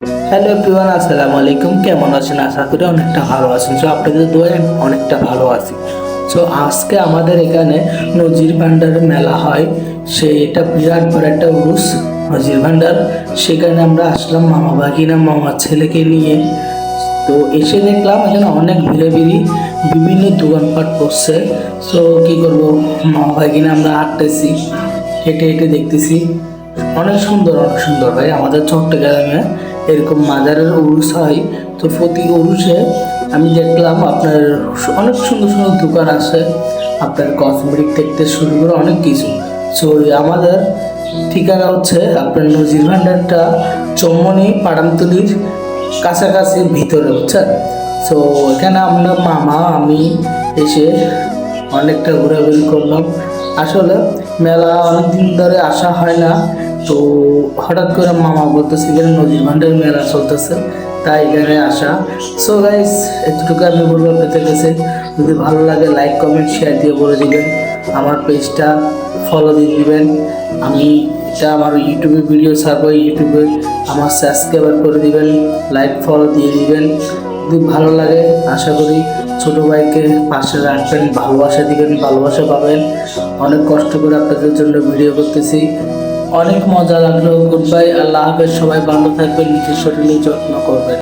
Hello everyone, আসসালামু আলাইকুম। কেমন আছেন? আশা করি অনেকটা ভালো আছেন। সো আপনাদের দোয়ায় আমি অনেকটা ভালো আছি। সো আজকে আমাদের এখানে নজির ভান্ডারের মেলা হয়। এটা বিরাট বড় একটা উরুস, নজির ভান্ডার। সেখানে আমরা আসলাম মামা ভাগিনা মামার ছেলেকে নিয়ে। তো এসে দেখলাম এখানে অনেক ভিড়াভিড়ি, বিভিন্ন দোকানপাট করছে। সো কি করবো, মামা ভাগিনা আমরা হাঁটতেছি, হেঁটে হেঁটে দেখতেছি। অনেক সুন্দর, অনেক সুন্দর ভাই। আমাদের চট্টগ্রামে এরকম মাজারের উরুস হয়। তো প্রতি উরুসে আমি দেখলাম আপনার অনেক সুন্দর সুন্দর দোকান আছে, আপনার কসমেটিক থেকে শুরু করে অনেক কিছু। সো আমাদের ঠিকানা হচ্ছে আপনার নজির ভান্ডারটা চৌমনি পাড়ামতলির কাছাকাছি ভিতরে, বুঝছেন? সো এখানে আমরা মামা আমি এসে অনেকটা ঘোরাঘুরি করলাম। আসলে মেলা অনেকদিন ধরে আসা হয় না। তো হঠাৎ করে মামা বলতেছে এখানে নদীর ভান্ডার মেলা চলতেছে, তাই এখানে আসা। সো গাইস, এতটুকু আমি বলবো আপনাদের কাছে। যদি ভালো লাগে লাইক কমেন্ট শেয়ার দিয়ে বলে দিবেন, আমার পেজটা ফলো দিয়ে দিবেন। আমি এটা আমার ইউটিউবে ভিডিও ছাড়বো, ইউটিউবে আমার সাবস্ক্রাইবার করে দিবেন, লাইক ফলো দিয়ে দিবেন। যদি ভালো লাগে আশা করি ছোট ভাইকে পাশে রাখবেন, ভালোবাসা দিবেন, ভালোবাসা পাবেন। অনেক কষ্ট করে আপনাদের জন্য ভিডিও করতেছি। অনেক মজা লাগলো। গুড বাই, আল্লাহ হাফেজ। সবাই ভালো থাকবেন, নিজের শরীরের যত্ন করবেন।